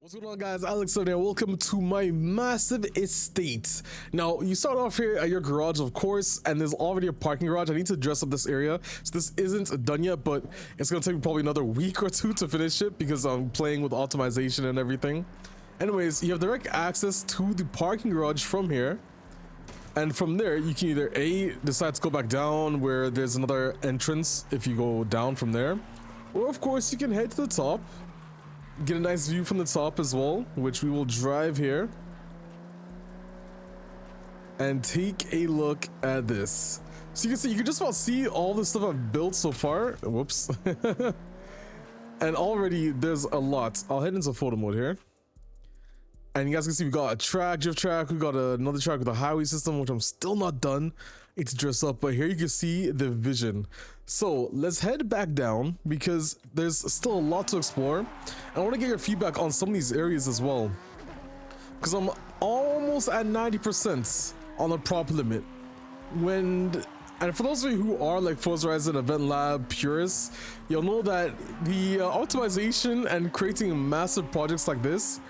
What's going on, guys? Alex here. Welcome to my massive estate. Now, you start off here at your garage, of course, and there's already a parking garage. I need to dress up this area, so this isn't done yet, but it's gonna take me probably another week or two to finish it because I'm playing with optimization and everything. Anyways, you have direct access to the parking garage from here, and from there you can either decide to go back down where there's another entrance if you go down from there, or of course you can head to the top, get a nice view from the top as well, which we will drive here and take a look at this. So you can see, you can just about see all the stuff I've built so far. Whoops. And already there's a lot. I'll head into photo mode here, and you guys can see we got a drift track, we got another track with a highway system, which I'm still not done. It's dressed up, but here you can see the vision. So let's head back down because there's still a lot to explore. I want to get your feedback on some of these areas as well, because I'm almost at 90% on the prop limit. And for those of you who are like Forza Horizon Event Lab purists, you'll know that the optimization and creating massive projects like this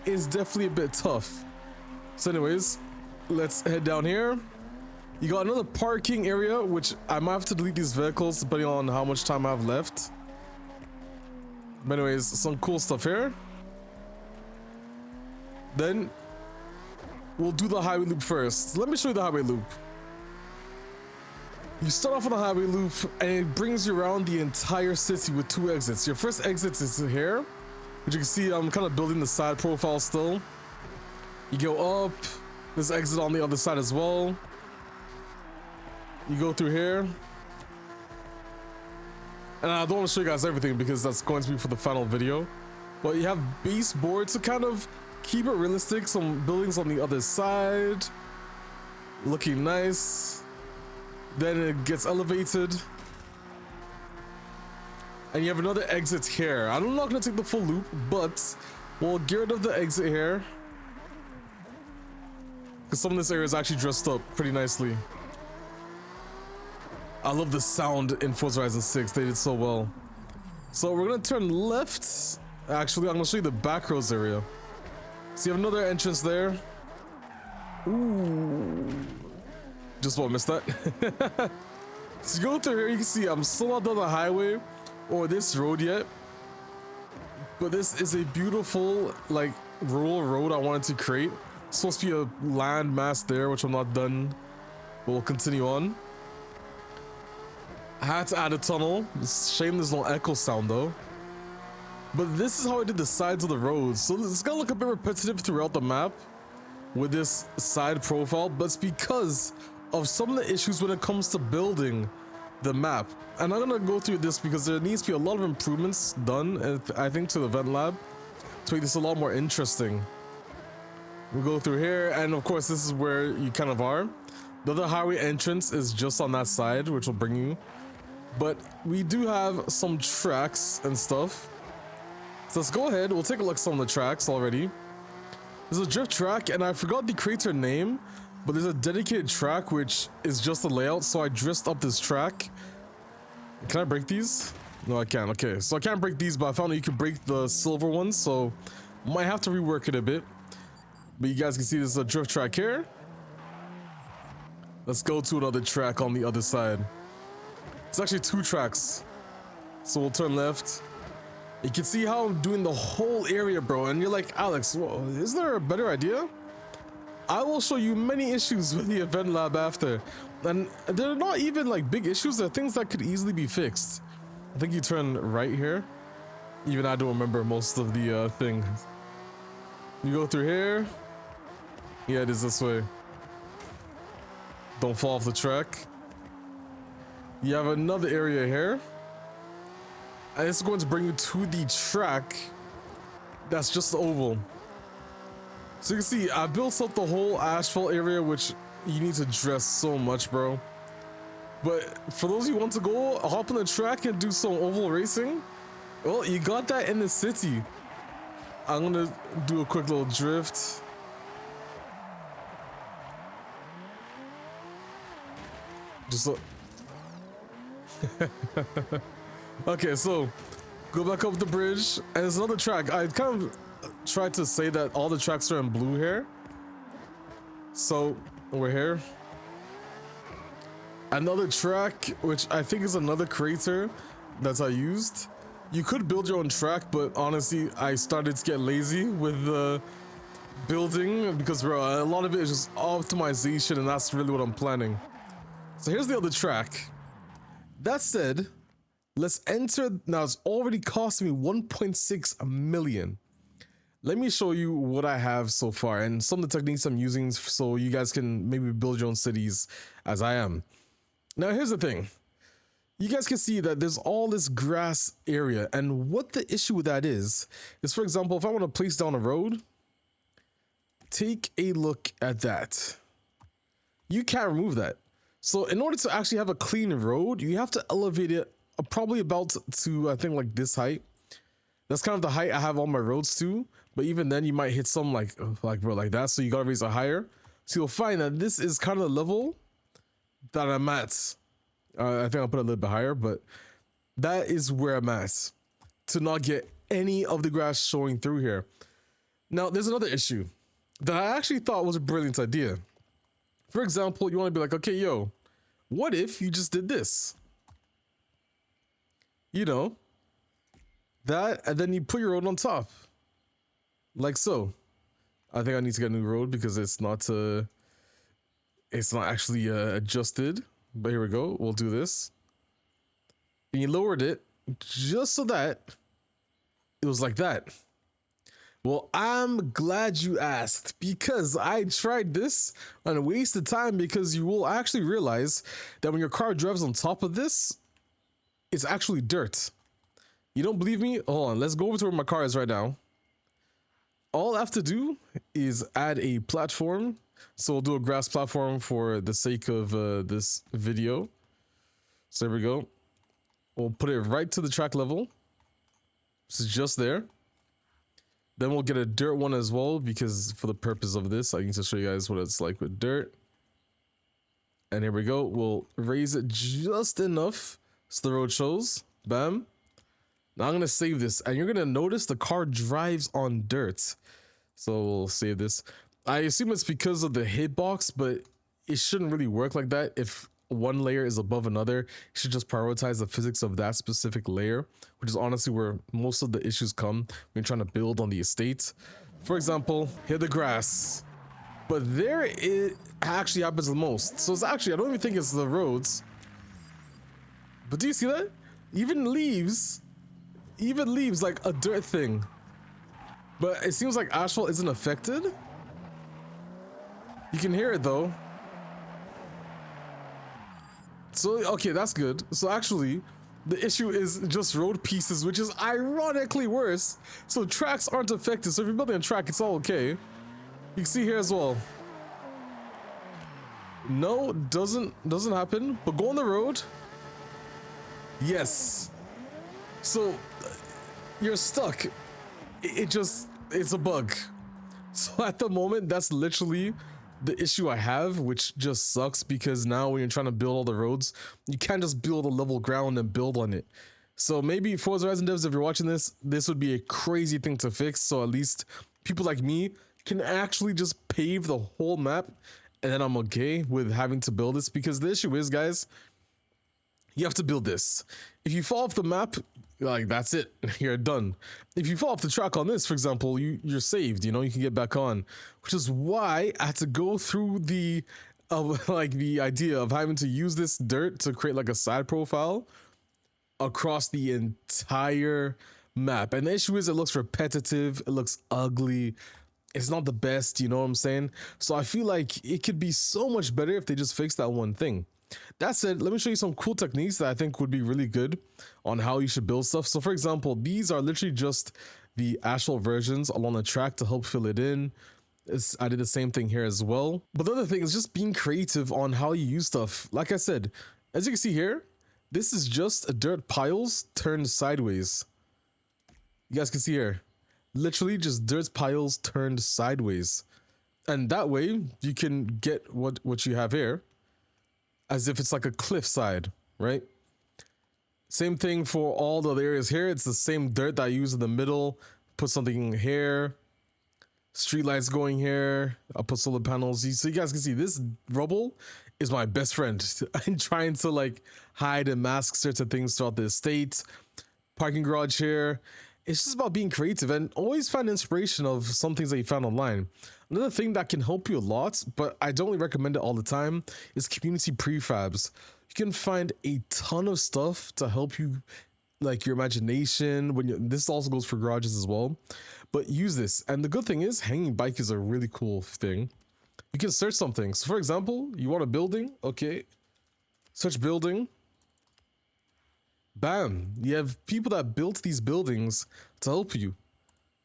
is definitely a bit tough. So anyways, let's head down here. You got another parking area, which I might have to delete these vehicles depending on how much time I have left. But anyways, some cool stuff here. Then we'll do the highway loop first. Let me show you the highway loop. You start off on the highway loop and it brings you around the entire city with two exits. Your first exit is here, which you can see I'm kind of building the side profile still. You go up, there's an exit on the other side as well. You go through here, and I don't want to show you guys everything because that's going to be for the final video, but you have base boards to kind of keep it realistic. Some buildings on the other side looking nice, then it gets elevated, and you have another exit here. I'm not going to take the full loop, but we'll get rid of the exit here because some of this area is actually dressed up pretty nicely. I love the sound in Forza Horizon 6. They did so well. So we're gonna turn left. Actually, I'm gonna show you the back roads area. So you have another entrance there. Ooh, just about missed that. So you go through here, you can see I'm still not done the highway or this road yet, but this is a beautiful like rural road I wanted to create. It's supposed to be a land mass there, which I'm not done, but we'll continue on. I had to add a tunnel. It's a shame there's no echo sound though. But this is how I did the sides of the roads. So it's gonna look a bit repetitive throughout the map with this side profile, but it's because of some of the issues when it comes to building the map. And I'm gonna go through this because there needs to be a lot of improvements done, I think, to the event lab to make this a lot more interesting. We'll go through here, and of course this is where you kind of are. The other highway entrance is just on that side, which will bring you. But we do have some tracks and stuff. So let's go ahead. We'll take a look at some of the tracks already. There's a drift track, and I forgot the creator name, but there's a dedicated track which is just a layout. So I dressed up this track. Can I break these? No, I can't. Okay, so I can't break these, but I found that you can break the silver ones, so might have to rework it a bit. But you guys can see there's a drift track here. Let's go to another track on the other side. It's actually two tracks. So we'll turn left. You can see how I'm doing the whole area, bro. And you're like, Alex, well, is there a better idea? I will show you many issues with the event lab after. And they're not even like big issues. They're things that could easily be fixed. I think you turn right here. Even I don't remember most of the things. You go through here. Yeah, it is this way. Don't fall off the track. You have another area here, and it's going to bring you to the track that's just the oval. So you can see I built up the whole asphalt area, which you need to dress so much, bro. But for those who want to go hop on the track and do some oval racing, well, you got that in the city. I'm gonna do a quick little drift. Just look. Okay, so go back up the bridge, and there's another track. I kind of tried to say that all the tracks are in blue here. So we're here. Another track, which I think is another creator that I used. You could build your own track, but honestly, I started to get lazy with the building because a lot of it is just optimization, and that's really what I'm planning. So here's the other track. That said, let's enter. Now it's already costing me 1.6 million. Let me show you what I have so far and some of the techniques I'm using so you guys can maybe build your own cities as I am. Now here's the thing. You guys can see that there's all this grass area, and what the issue with that is for example, if I want to place down a road, take a look at that. You can't remove that. So in order to actually have a clean road, you have to elevate it probably about to, I think, like this height. That's kind of the height I have all my roads to, but even then you might hit some like that, so you gotta raise it higher. So you'll find that this is kind of the level that I'm at. I think I'll put it a little bit higher, but that is where I'm at to not get any of the grass showing through here. Now, there's another issue that I actually thought was a brilliant idea. For example, you want to be like, okay, yo, what if you just did this? You know, that, and then you put your road on top, like so. I think I need to get a new road because it's not actually adjusted. But here we go. We'll do this. And you lowered it just so that it was like that. Well, I'm glad you asked, because I tried this and wasted time, because you will actually realize that when your car drives on top of this, it's actually dirt. You don't believe me? Hold on. Let's go over to where my car is right now. All I have to do is add a platform. So we'll do a grass platform for the sake of this video. So there we go. We'll put it right to the track level. This is just there. Then we'll get a dirt one as well, because for the purpose of this, I need to show you guys what it's like with dirt. And here we go. We'll raise it just enough so the road shows. Bam. Now I'm going to save this, and you're going to notice the car drives on dirt. So we'll save this. I assume it's because of the hitbox, but it shouldn't really work like that. If one layer is above another, you should just prioritize the physics of that specific layer, which is honestly where most of the issues come when you're trying to build on the estate. For example, here the grass, but there it actually happens the most. So it's actually, I don't even think it's the roads, but do you see that? Even leaves like a dirt thing, but it seems like asphalt isn't affected. You can hear it though. So, okay, that's good. So actually, the issue is just road pieces, which is ironically worse. So tracks aren't affected. So if you're building a track, it's all okay. You can see here as well. No, doesn't happen. But go on the road. Yes. So you're stuck. It's a bug. So at the moment, that's literally the issue I have, which just sucks, because now when you're trying to build all the roads, you can't just build a level ground and build on it. So maybe Forza Horizon devs, if you're watching this would be a crazy thing to fix, so at least people like me can actually just pave the whole map, and then I'm okay with having to build this, because the issue is, guys, you have to build this. If you fall off the map, like, that's it, you're done. If you fall off the track on this, for example, you're saved, you know, you can get back on, which is why I had to go through the the idea of having to use this dirt to create like a side profile across the entire map. And the issue is, it looks repetitive, it looks ugly, it's not the best, you know what I'm saying? So I feel like it could be so much better if they just fix that one thing. That said, let me show you some cool techniques that I think would be really good on how you should build stuff. So for example, these are literally just the asphalt versions along the track to help fill it in. I did the same thing here as well. But the other thing is just being creative on how you use stuff. Like I said, as you can see here, this is just dirt piles turned sideways. You guys can see here, literally just dirt piles turned sideways. And that way you can get what you have here, as if it's like a cliffside, right? Same thing for all the other areas here. It's the same dirt that I use in the middle. Put something here, Street lights going here. I'll put solar panels. So you guys can see this rubble is my best friend. I'm trying to like hide and mask certain things throughout the estate. Parking garage here. It's just about being creative and always find inspiration of some things that you found online. Another thing that can help you a lot, but I don't really recommend it all the time, is community prefabs. You can find a ton of stuff to help you, like your imagination. This also goes for garages as well, but use this. And the good thing is, hanging bike is a really cool thing. You can search something. So for example, you want a building, okay, search building. Bam, you have people that built these buildings to help you.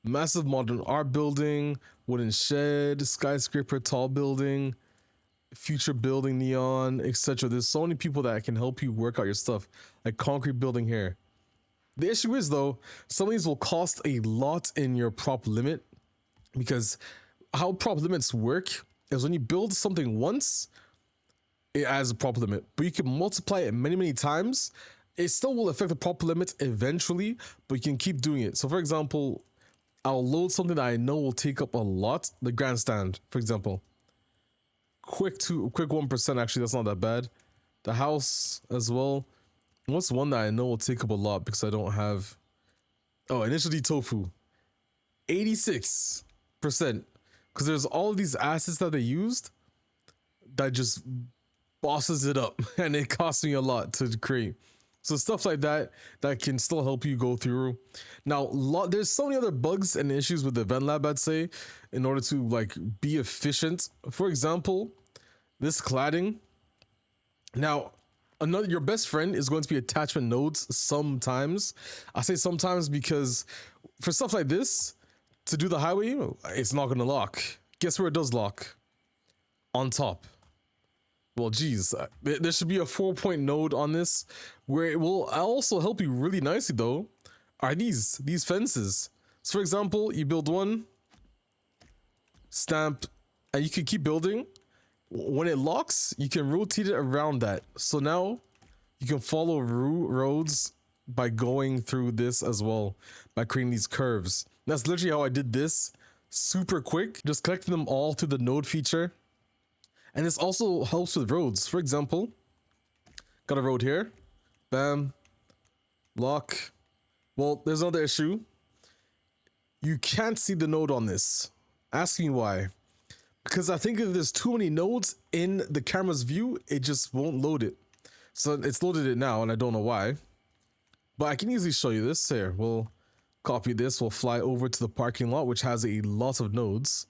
Massive modern art building, wooden shed, skyscraper, tall building, future building, neon, etc. There's so many people that can help you work out your stuff, like concrete building here. The issue is though, some of these will cost a lot in your prop limit, because how prop limits work is when you build something once, it has a prop limit, but you can multiply it many times. It still will affect the prop limit eventually, but you can keep doing it. So for example, I'll load something that I know will take up a lot, the grandstand, for example. Quick 1%, actually, that's not that bad. The house as well. What's one that I know will take up a lot because I don't have... Oh, initially tofu. 86%. Because there's all of these assets that they used that just bosses it up, and it costs me a lot to create. So stuff like that can still help you go through. Now, there's so many other bugs and issues with the event lab, I'd say, in order to like be efficient. For example, this cladding. Now, your best friend is going to be attachment nodes sometimes. I say sometimes because for stuff like this, to do the highway, it's not going to lock. Guess where it does lock? On top. Well, geez, there should be a 4-point node on this where it will also help you really nicely though, are these fences. So for example, you build one, stamp, and you can keep building. When it locks, you can rotate it around that. So now you can follow roads by going through this as well, by creating these curves. That's literally how I did this, super quick, just collecting them all through the node feature. And this also helps with roads. For example, got a road here. Bam. Lock. Well, there's another issue. You can't see the node on this. Ask me why. Because I think if there's too many nodes in the camera's view, it just won't load it. So it's loaded it now, and I don't know why. But I can easily show you this. Here, we'll copy this. We'll fly over to the parking lot, which has a lot of nodes.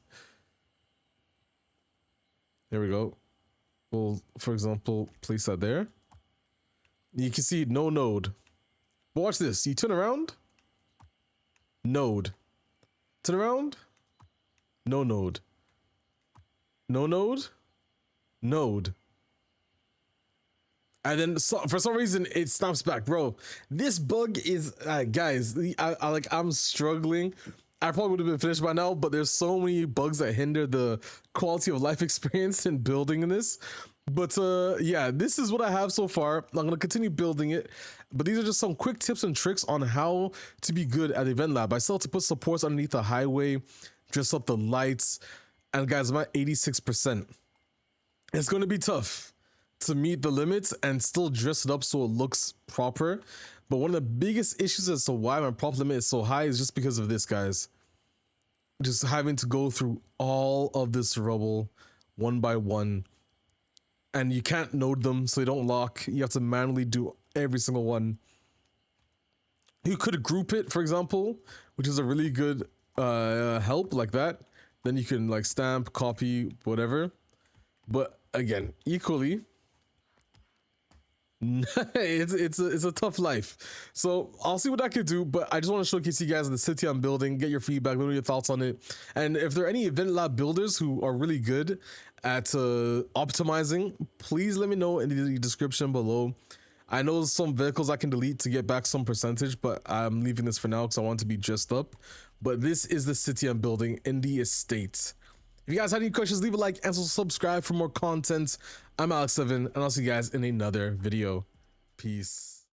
There we go. We'll, for example, place that there. You can see no node. But watch this. You turn around. Node. Turn around. No node. No node. Node. And then for some reason it snaps back, bro. This bug is, guys. I'm struggling. I probably would have been finished by now, but there's so many bugs that hinder the quality of life experience in building this. But yeah, this is what I have so far. I'm gonna continue building it, but these are just some quick tips and tricks on how to be good at Event Lab. I still have to put supports underneath the highway, dress up the lights, and guys, I'm at 86%. It's gonna be tough to meet the limits and still dress it up so it looks proper. But one of the biggest issues as to why my prop limit is so high is just because of this, guys. Just having to go through all of this rubble one by one. And you can't node them so they don't lock. You have to manually do every single one. You could group it, for example, which is a really good help like that. Then you can like stamp, copy, whatever. But again, equally, it's a tough life. So I'll see what I can do, but I just want to showcase you guys the city I'm building, get your feedback, what are your thoughts on it, and if there are any event lab builders who are really good at optimizing, please let me know in the description below. I know some vehicles I can delete to get back some percentage, but I'm leaving this for now because I want to be dressed up. But this is the city I'm building in the estate. If you guys have any questions, leave a like and subscribe for more content. I'm Alex7, and I'll see you guys in another video. Peace.